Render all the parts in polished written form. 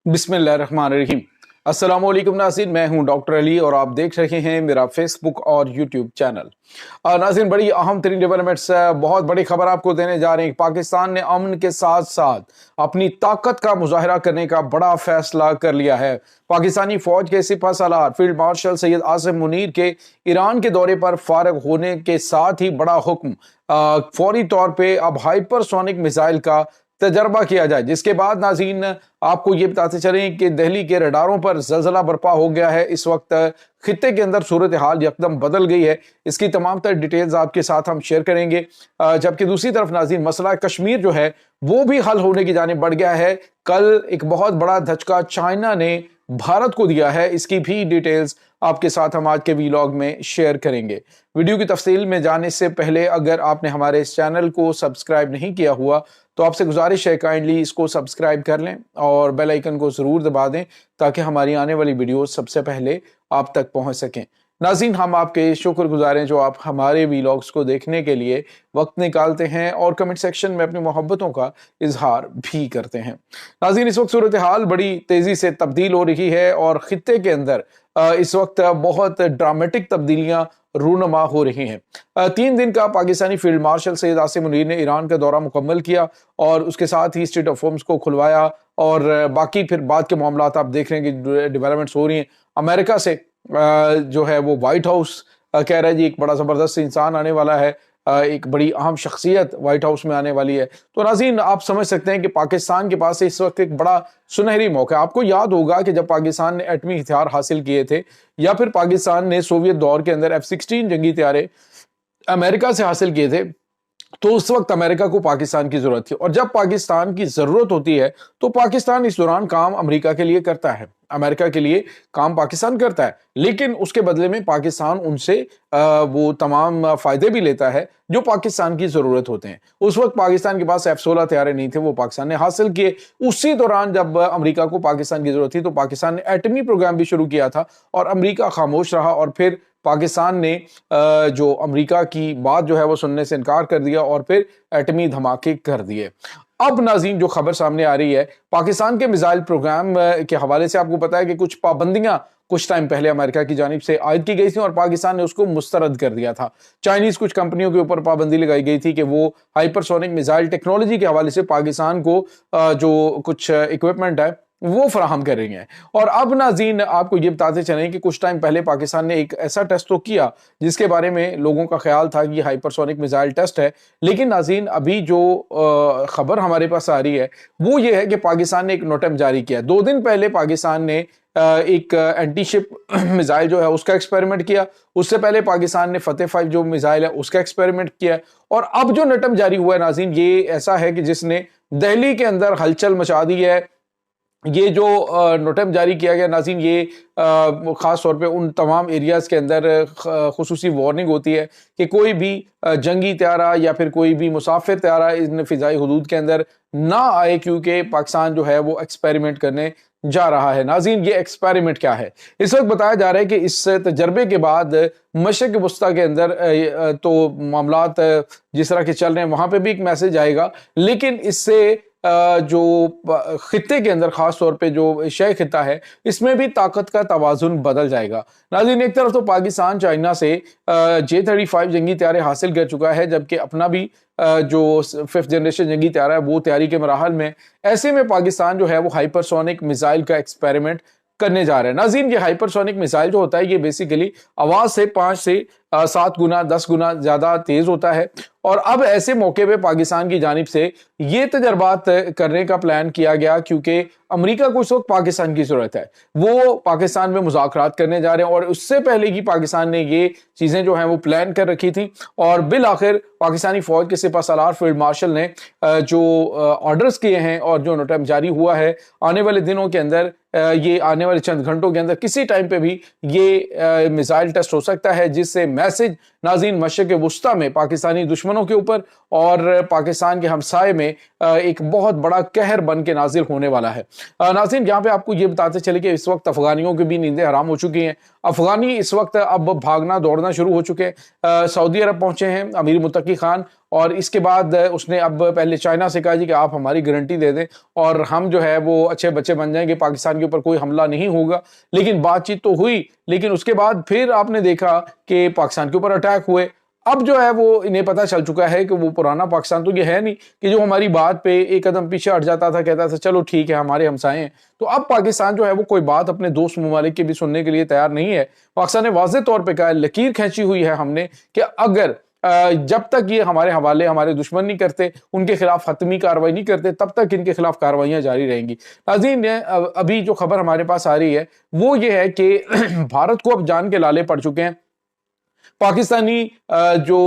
बिस्मिल्लाहिर्रहमानिर्रहीम। अस्सलाम वालेकुम नाज़रीन, मैं हूं डॉक्टर अली और आप देख रहे हैं मेरा फेसबुक और यूट्यूब चैनल। नाज़रीन, बड़ी अहम तरीन डेवलपमेंट्स, बहुत बड़ी खबर आपको देने जा रहे हैं। पाकिस्तान ने अमन के साथ साथ अपनी ताकत का मुजाहरा करने का बड़ा फैसला कर लिया है। पाकिस्तानी फौज के सिपह सालार फील्ड मार्शल सैयद आसिम मुनीर के ईरान के दौरे पर फारग होने के साथ ही बड़ा हुक्म, फौरी तौर पे अब हाइपरसोनिक मिसाइल का तजर्बा किया जाए, जिसके बाद नाज़रीन आपको ये बताते चलें कि दिल्ली के रडारों पर जलजला बर्पा हो गया है। इस वक्त खित्ते के अंदर सूरत हाल यकदम बदल गई है। इसकी तमाम तर डिटेल्स आपके साथ हम शेयर करेंगे। जबकि दूसरी तरफ नाज़रीन मसला कश्मीर जो है वो भी हल होने की जानिब बढ़ गया है। कल एक बहुत बड़ा धचका चाइना ने भारत को दिया है, इसकी भी डिटेल्स आपके साथ हम आज के वीलॉग में शेयर करेंगे। वीडियो की तफसील में जाने से पहले अगर आपने हमारे इस चैनल को सब्सक्राइब नहीं किया हुआ तो आपसे गुजारिश है काइंडली इसको सब्सक्राइब कर लें और बेल आइकन को ज़रूर दबा दें ताकि हमारी आने वाली वीडियो सबसे पहले आप तक पहुंच सकें। नाज़रीन, हम आपके शुक्रगुजार हैं जो आप हमारे वीलॉग्स को देखने के लिए वक्त निकालते हैं और कमेंट सेक्शन में अपनी मोहब्बतों का इजहार भी करते हैं। नाज़रीन, इस वक्त सूरत हाल बड़ी तेज़ी से तब्दील हो रही है और खित्ते के अंदर इस वक्त बहुत ड्रामेटिक तब्दीलियां रूनुमा हो रही हैं। 3 दिन का पाकिस्तानी फील्ड मार्शल सैयद आसिम मुनीर ने ईरान का दौरा मुकम्मल किया और उसके साथ ही स्टेट ऑफ होम्स को खुलवाया और बाकी फिर बाद के मामलात आप देख रहे हैं कि डेवलपमेंट्स हो रही हैं। अमेरिका से जो है वो व्हाइट हाउस कह रहा है जी एक बड़ा ज़बरदस्त इंसान आने वाला है, एक बड़ी अहम शख्सियत व्हाइट हाउस में आने वाली है। तो नाज़रीन, आप समझ सकते हैं कि पाकिस्तान के पास इस वक्त एक बड़ा सुनहरी मौका है। आपको याद होगा कि जब पाकिस्तान ने एटमी हथियार हासिल किए थे या फिर पाकिस्तान ने सोवियत दौर के अंदर F-16 जंगी हथियार अमेरिका से हासिल किए थे, तो उस वक्त अमेरिका को पाकिस्तान की जरूरत थी और जब पाकिस्तान की जरूरत होती है तो पाकिस्तान इस दौरान काम अमेरिका के लिए करता है, अमेरिका के लिए काम पाकिस्तान करता है, लेकिन उसके बदले में पाकिस्तान उनसे वो तमाम फायदे भी लेता है जो पाकिस्तान की जरूरत होते हैं। उस वक्त पाकिस्तान के पास F-16 हथियार नहीं थे, वो पाकिस्तान ने हासिल किए। उसी दौरान जब अमेरिका को पाकिस्तान की जरूरत थी तो पाकिस्तान ने एटमी प्रोग्राम भी शुरू किया था और अमेरिका खामोश रहा और फिर पाकिस्तान ने जो अमेरिका की बात जो है वो सुनने से इनकार कर दिया और फिर एटमी धमाके कर दिए। अब नाज़रीन जो खबर सामने आ रही है पाकिस्तान के मिसाइल प्रोग्राम के हवाले से, आपको पता है कि कुछ पाबंदियां कुछ टाइम पहले अमेरिका की जानिब से आयद की गई थी और पाकिस्तान ने उसको मुस्तरद कर दिया था। चाइनीज कुछ कंपनियों के ऊपर पाबंदी लगाई गई थी कि वो हाइपरसोनिक मिसाइल टेक्नोलॉजी के हवाले से पाकिस्तान को जो कुछ इक्विपमेंट है वो फराहम कर रही हैं। और अब नाज़रीन आपको ये बताते चलें कि कुछ टाइम पहले पाकिस्तान ने एक ऐसा टेस्ट तो किया जिसके बारे में लोगों का ख्याल था कि हाइपरसोनिक मिसाइल टेस्ट है, लेकिन नाज़रीन अभी जो खबर हमारे पास आ रही है वो ये है कि पाकिस्तान ने एक नोटम जारी किया। 2 दिन पहले पाकिस्तान ने एक एंटी शिप मिसाइल जो है उसका एक्सपेरिमेंट किया। उससे पहले पाकिस्तान ने फतेह 5 जो मिसाइल है उसका एक्सपेरिमेंट किया और अब जो नोटम जारी हुआ है नाज़रीन ये ऐसा है कि जिसने दिल्ली के अंदर हलचल मचा दी है। ये जो नोटम जारी किया गया नाज़रीन ये ख़ास तौर पे उन तमाम एरियाज़ के अंदर खुसूसी वार्निंग होती है कि कोई भी जंगी त्यारा या फिर कोई भी मुसाफिर त्यारा इन फ़िज़ाई हुदूद के अंदर ना आए, क्योंकि पाकिस्तान जो है वो एक्सपेरिमेंट करने जा रहा है। नाज़रीन ये एक्सपेरिमेंट क्या है, इस वक्त बताया जा रहा है कि इस तजर्बे के बाद मशरिक़ वस्ता के अंदर तो मामलात जिस तरह के चल रहे हैं वहाँ पे भी एक मैसेज आएगा, लेकिन इससे जो खित्ते के अंदर खास तौर पे जो एशियाई खित्ता है इसमें भी ताकत का तवाजुन बदल जाएगा। नाज़रीन एक तरफ तो पाकिस्तान चाइना से J-35 जंगी तैयारे हासिल कर चुका है, जबकि अपना भी जो 5th जनरेशन जंगी तैयारा है वो तैयारी के मराहल में। ऐसे में पाकिस्तान जो है वो हाइपरसोनिक मिसाइल का एक्सपेरिमेंट करने जा रहे हैं। नाज़रीन ये हाइपरसोनिक मिसाइल जो होता है ये बेसिकली आवाज से 5 से 7 गुना 10 गुना ज्यादा तेज होता है और अब ऐसे मौके पे पाकिस्तान की जानिब से ये तजर्बात करने का प्लान किया गया क्योंकि अमेरिका को इस वक्त पाकिस्तान की जरूरत है। वो पाकिस्तान में मुज़ाकरात करने जा रहे हैं और उससे पहले ही पाकिस्तान ने ये चीजें जो हैं वो प्लान कर रखी थी और बिल आखिर पाकिस्तानी फौज के सिपह सालार फील्ड मार्शल ने जो ऑर्डर्स किए हैं और जो नोटम जारी हुआ है आने वाले दिनों के अंदर, ये आने वाले चंद घंटों के अंदर किसी टाइम पे भी ये मिसाइल टेस्ट हो सकता है जिससे मैसेज नाज़रीन मशरिक़ वुस्ता में पाकिस्तानी दुश्मनों के ऊपर और पाकिस्तान के हमसाये में एक बहुत बड़ा कहर बन के नाजिल होने वाला है। नाज़रीन यहाँ पे आपको ये बताते चले कि इस वक्त अफगानियों की भी नींदें हराम हो चुकी हैं। अफगानी इस वक्त अब भागना दौड़ना शुरू हो चुके हैं। सऊदी अरब पहुंचे हैं अमीर मुत्तकी खान, और इसके बाद उसने अब पहले चाइना से कहा जी कि आप हमारी गारंटी दे दें और हम जो है वो अच्छे बच्चे बन जाएंगे, पाकिस्तान के ऊपर कोई हमला नहीं होगा। लेकिन बातचीत तो हुई, लेकिन उसके बाद फिर आपने देखा कि पाकिस्तान के ऊपर अटैक हुए। अब जो है वो इन्हें पता चल चुका है कि वो पुराना पाकिस्तान तो ये है नहीं कि जो हमारी बात पे एक कदम पीछे हट जाता था, कहता था चलो ठीक है हमारे हमसाए हैं। तो अब पाकिस्तान जो है वो कोई बात अपने दोस्त ममालिक की भी सुनने के लिए तैयार नहीं है। पाकिस्तान ने वाज़ेह तौर पे कहा, लकीर खींची हुई है हमने कि अगर जब तक ये हमारे हवाले हमारे दुश्मन नहीं करते, उनके खिलाफ हतमी कार्रवाई नहीं करते, तब तक इनके खिलाफ कार्रवाइयां जारी रहेंगी। नाज़रीन अभी जो खबर हमारे पास आ रही है वो ये है कि भारत को अब जान के लाले पड़ चुके हैं। पाकिस्तानी जो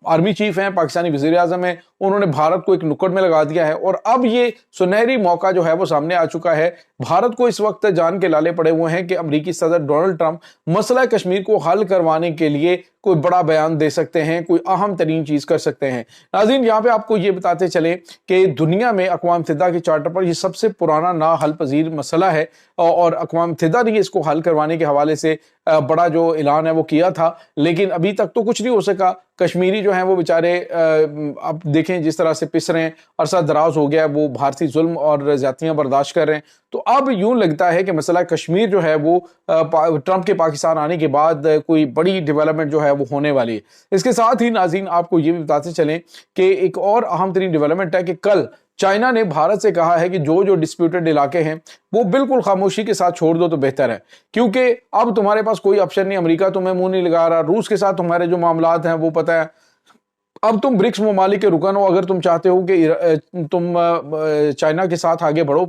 आर्मी चीफ हैं, पाकिस्तानी वज़ीर आज़म हैं, उन्होंने भारत को एक नुक्कड़ में लगा दिया है और अब ये सुनहरी मौका जो है वो सामने आ चुका है। भारत को इस वक्त जान के लाले पड़े हुए हैं कि अमेरिकी सदर डोनाल्ड ट्रंप मसला कश्मीर को हल करवाने के लिए कोई बड़ा बयान दे सकते हैं, कोई अहम तरीन चीज कर सकते हैं। नाज़रीन यहाँ पे आपको ये बताते चले कि दुनिया में अक़वाम मुत्तहिदा के चार्टर पर ये सबसे पुराना ना हल पजीर मसला है और अक़वाम मुत्तहिदा ने इसको हल करवाने के हवाले से बड़ा जो ऐलान है वो किया था, लेकिन अभी तक तो कुछ नहीं हो सका। कश्मीरी जो हैं वो बेचारे अब देखें जिस तरह से पिस रहे हैं, अरसा दराज हो गया, वो भारतीय जुल्म और ज्यादतियां बर्दाश्त कर रहे हैं। तो अब यूं लगता है कि मसला कश्मीर जो है वो ट्रंप के पाकिस्तान आने के बाद कोई बड़ी डेवलपमेंट जो है वो होने वाली है। इसके साथ ही नाज़रीन आपको ये भी बताते चलें कि एक और अहम तरीन डेवलपमेंट है कि कल चाइना ने भारत से कहा है कि जो जो डिस्प्यूटेड इलाके हैं वो बिल्कुल खामोशी के साथ छोड़ दो तो बेहतर है, क्योंकि अब तुम्हारे पास कोई ऑप्शन नहीं। अमेरिका तुम्हें मुंह नहीं लगा रहा, रूस के साथ तुम्हारे जो मामलात हैं वो पता है। अब तुम ब्रिक्स ममालिक के रुकन हो, अगर तुम चाहते हो कि तुम चाइना के साथ आगे बढ़ो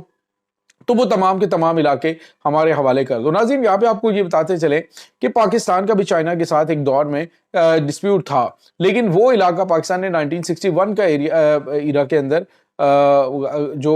तो वो तमाम के तमाम इलाके हमारे हवाले कर दो। नाज़रीन यहाँ पे आपको ये बताते चले कि पाकिस्तान का भी चाइना के साथ एक दौर में डिस्प्यूट था, लेकिन वो इलाका पाकिस्तान ने 1961 का एरिया के अंदर जो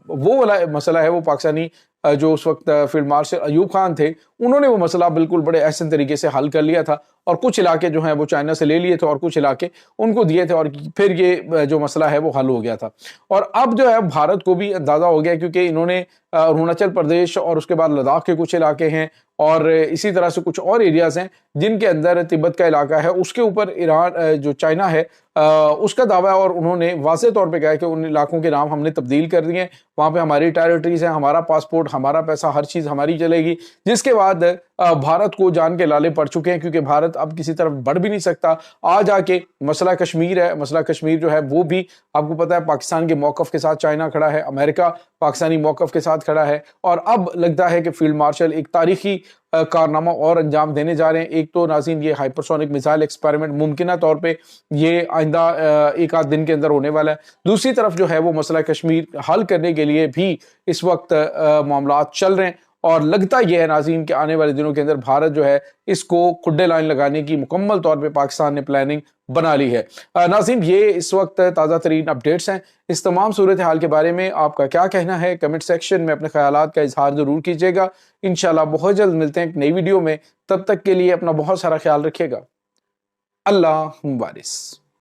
वो वाला मसला है वो पाकिस्तानी जो उस वक्त फील्ड मार्शल अयूब खान थे, उन्होंने वो मसला बिल्कुल बड़े एहसन तरीके से हल कर लिया था और कुछ इलाके जो हैं वो चाइना से ले लिए थे और कुछ इलाके उनको दिए थे और फिर ये जो मसला है वो हल हो गया था। और अब जो है भारत को भी अंदाजा हो गया, क्योंकि इन्होंने अरुणाचल प्रदेश और उसके बाद लद्दाख के कुछ इलाके हैं और इसी तरह से कुछ और एरियाज हैं जिनके अंदर तिब्बत का इलाका है, उसके ऊपर ईरान जो चाइना है उसका दावा है और उन्होंने वाज़ेह तौर पे कहा है कि उन इलाकों के नाम हमने तब्दील कर दिए हैं, वहाँ पे हमारी टेरिटरीज हैं, हमारा पासपोर्ट, हमारा पैसा, हर चीज़ हमारी चलेगी। जिसके बाद भारत को जान के लाले पड़ चुके हैं, क्योंकि भारत अब किसी तरफ बढ़ भी नहीं सकता। आज आके मसला कश्मीर है, मसला कश्मीर जो है वो भी आपको पता है पाकिस्तान के मौक़िफ़ के साथ चाइना खड़ा है, अमेरिका पाकिस्तानी मौक़िफ़ के साथ खड़ा है और अब लगता है कि फील्ड मार्शल एक तारीखी कारनामा और अंजाम देने जा रहे हैं। एक तो नाज़रीन ये हाइपरसोनिक मिसाइल एक्सपेरिमेंट मुमकिना तौर पे ये आइंदा एक आध दिन के अंदर होने वाला है। दूसरी तरफ जो है वो मसला कश्मीर हल करने के लिए भी इस वक्त मामलात चल रहे हैं और लगता यह है नाज़रीन कि आने वाले दिनों के अंदर भारत जो है इसको खुड्डे लाइन लगाने की मुकम्मल तौर पे पाकिस्तान ने प्लानिंग बना ली है। नाज़रीन ये इस वक्त ताज़ा तरीन अपडेट्स हैं। इस तमाम सूरत हाल के बारे में आपका क्या कहना है, कमेंट सेक्शन में अपने ख्यालात का इजहार ज़रूर कीजिएगा। इंशाल्लाह बहुत जल्द मिलते हैं एक नई वीडियो में, तब तक के लिए अपना बहुत सारा ख्याल रखिएगा। अल्लाह मुबारिक।